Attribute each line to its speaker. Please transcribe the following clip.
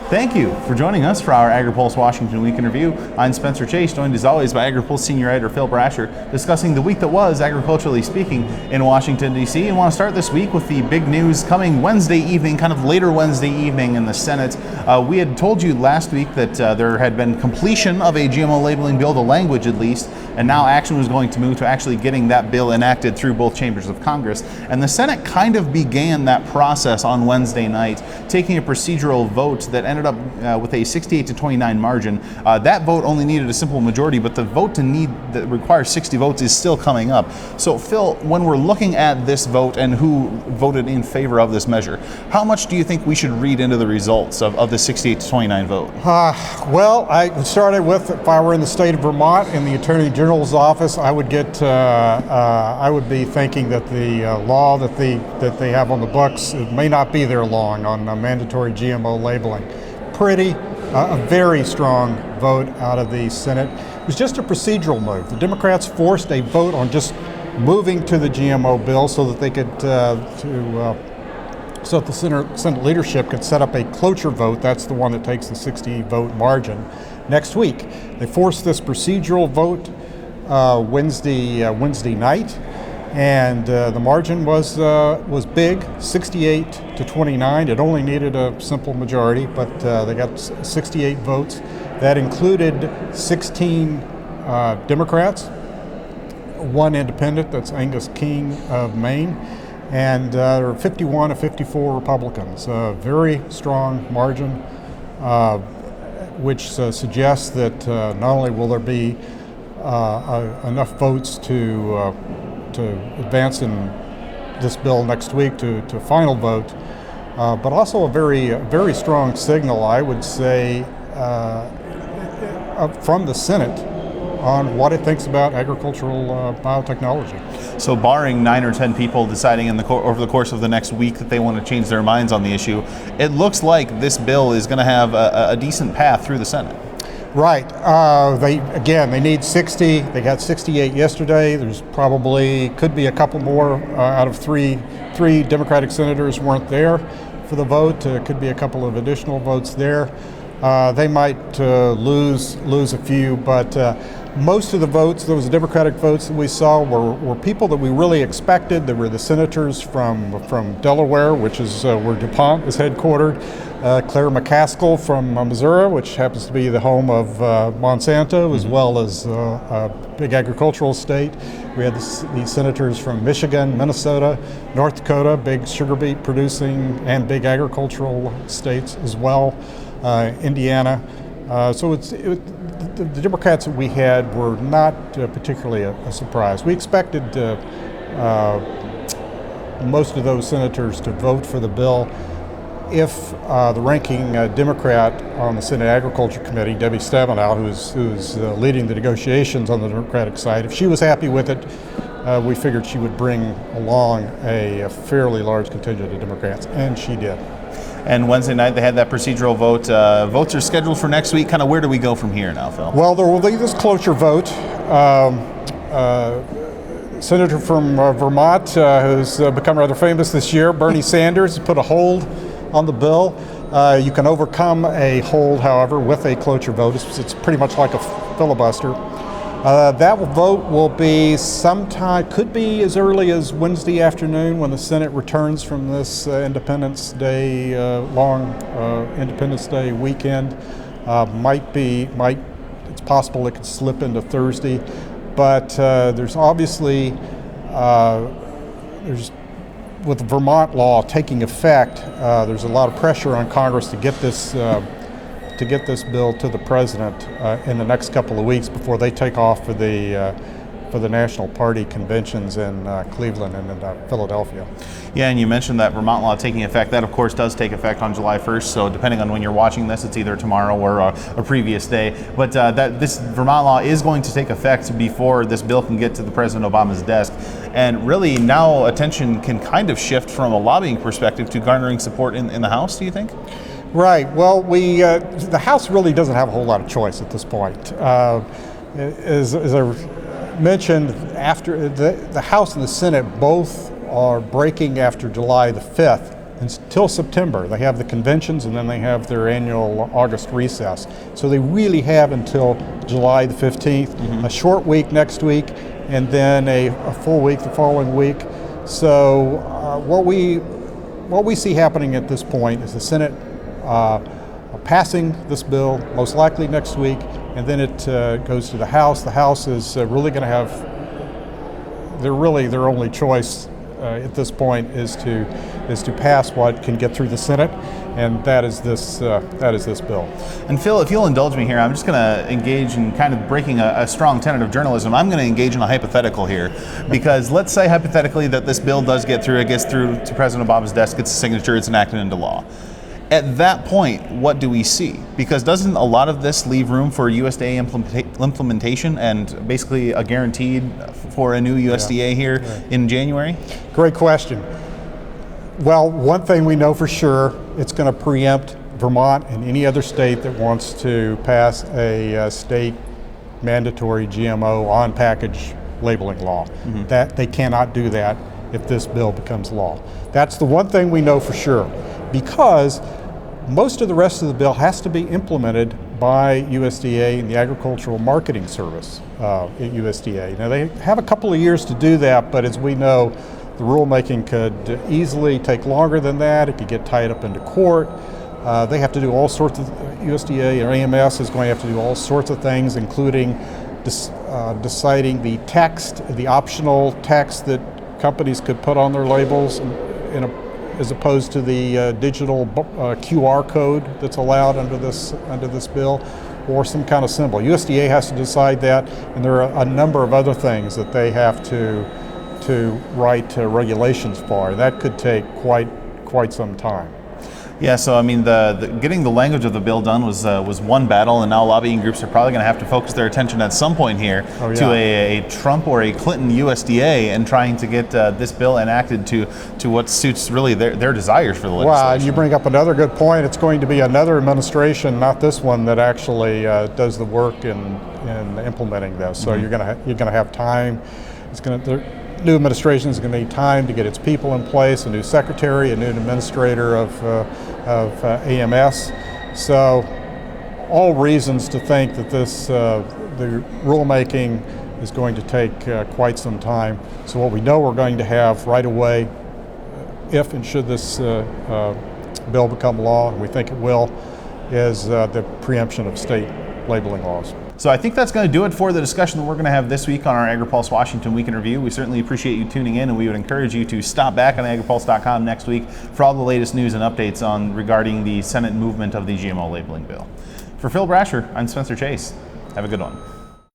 Speaker 1: Thank you for joining us for our Agri-Pulse Washington Week in Review. I'm Spencer Chase, joined as always by Agri-Pulse senior editor Phil Brasher, discussing the week that was, agriculturally speaking, in Washington, D.C. And want to start this week with the big news coming Wednesday evening, kind of later Wednesday evening in the Senate. We had told you last week that there had been completion of a GMO labeling bill, the language at least, and now action was going to move to actually getting that bill enacted through both chambers of Congress. And the Senate kind of began that process on Wednesday night, taking a procedural vote that ended up with a 68-29 margin. That vote only needed a simple majority, but the vote that requires 60 votes is still coming up. So Phil, when we're looking at this vote and who voted in favor of this measure, how much do you think we should read into the results of the 68-29 vote?
Speaker 2: Well, I started with, if I were in the state of Vermont in the Attorney General's office, I would be thinking that the law that they have on the books, it may not be there long on mandatory GMO labeling. A very strong vote out of the Senate. It was just a procedural move. The Democrats forced a vote on just moving to the GMO bill so that they could, so that the Senate leadership could set up a cloture vote. That's the one that takes the 60-vote margin next week. They forced this procedural vote Wednesday night, and the margin was big, 68-29. It only needed a simple majority, but they got 68 votes. That included 16 Democrats, one independent, that's Angus King of Maine, and there were 51 of 54 Republicans. Very strong margin, which suggests that not only will there be enough votes to advance in this bill next week to final vote, but also a very strong signal, I would say, from the Senate on what it thinks about agricultural biotechnology.
Speaker 1: So barring 9 or 10 people deciding over the course of the next week that they want to change their minds on the issue, it looks like this bill is going to have a decent path through the Senate.
Speaker 2: Right. They need 60. They got 68 yesterday. There's could be a couple more out of three Democratic senators weren't there for the vote. Could be a couple of additional votes there. They might lose a few, but most of the votes, those Democratic votes that we saw, were people that we really expected. There were the senators from Delaware, which is where DuPont is headquartered. Claire McCaskill from Missouri, which happens to be the home of Monsanto, as well as a big agricultural state. We had these senators from Michigan, Minnesota, North Dakota, big sugar beet producing and big agricultural states as well, Indiana. So the Democrats that we had were not particularly a surprise. We expected most of those senators to vote for the bill if the ranking Democrat on the Senate Agriculture Committee, Debbie Stabenow, who's leading the negotiations on the Democratic side, if she was happy with it, we figured she would bring along a fairly large contingent of Democrats, and she did.
Speaker 1: And Wednesday night they had that procedural vote. Votes are scheduled for next week. Kind of where do we go from here now, Phil?
Speaker 2: Well, there will be this cloture vote. Senator from Vermont, who's become rather famous this year, Bernie Sanders, put a hold on the bill. You can overcome a hold, however, with a cloture vote. It's pretty much like a filibuster. That vote will be sometime, could be as early as Wednesday afternoon when the Senate returns from this Independence Day, long Independence Day weekend. It's possible it could slip into Thursday, but there's obviously, with the Vermont law taking effect, there's a lot of pressure on Congress to get this bill to the president in the next couple of weeks before they take off for the National Party conventions in Cleveland and in Philadelphia.
Speaker 1: Yeah, and you mentioned that Vermont law taking effect. That, of course, does take effect on July 1st, so depending on when you're watching this, it's either tomorrow or a previous day. But this Vermont law is going to take effect before this bill can get to the President Obama's desk. And really, now attention can kind of shift from a lobbying perspective to garnering support in the House, do you think?
Speaker 2: Right. Well, the House really doesn't have a whole lot of choice at this point. As I mentioned, after the House and the Senate both are breaking after July the 5th until September. They have the conventions and then they have their annual August recess. So they really have until July the 15th, a short week next week, and then a full week the following week. So what we see happening at this point is the Senate passing this bill, most likely next week, and then it goes to the House. The House is really going to have, their only choice at this point is to pass what can get through the Senate, and that is this bill.
Speaker 1: And Phil, if you'll indulge me here, I'm just going to engage in kind of breaking a strong tenet of journalism. I'm going to engage in a hypothetical here, because let's say hypothetically that this bill does get through, it gets through to President Obama's desk, gets a signature, it's enacted into law. At that point, what do we see? Because doesn't a lot of this leave room for USDA implementation and basically a guaranteed for a new USDA here in January?
Speaker 2: Great question. Well, one thing we know for sure, it's going to preempt Vermont and any other state that wants to pass a state mandatory GMO on package labeling law. That they cannot do that if this bill becomes law. That's the one thing we know for sure, because most of the rest of the bill has to be implemented by USDA and the Agricultural Marketing Service at USDA. Now they have a couple of years to do that, but as we know, the rulemaking could easily take longer than that. It could get tied up into court. They have to do all sorts of, USDA or AMS is going to have to do all sorts of things, including deciding the text, the optional text that companies could put on their labels as opposed to the digital QR code that's allowed under this bill, or some kind of symbol. USDA has to decide that, and there are a number of other things that they have to write regulations for. That could take quite some time.
Speaker 1: Yeah, so I mean, getting the language of the bill done was one battle, and now lobbying groups are probably going to have to focus their attention at some point here to a Trump or a Clinton USDA and trying to get this bill enacted to what suits really their desires for the legislation.
Speaker 2: Wow, and you bring up another good point. It's going to be another administration, not this one, that actually does the work in implementing this. So you're going to have time. The new administration is going to need time to get its people in place, a new secretary, a new administrator of AMS. So all reasons to think that the rulemaking is going to take quite some time. So what we know we're going to have right away, if and should this bill become law, and we think it will, is the preemption of state labeling laws.
Speaker 1: So I think that's going to do it for the discussion that we're going to have this week on our Agri-Pulse Washington Week in Review. We certainly appreciate you tuning in, and we would encourage you to stop back on agripulse.com next week for all the latest news and updates regarding the Senate movement of the GMO labeling bill. For Phil Brasher, I'm Spencer Chase. Have a good one.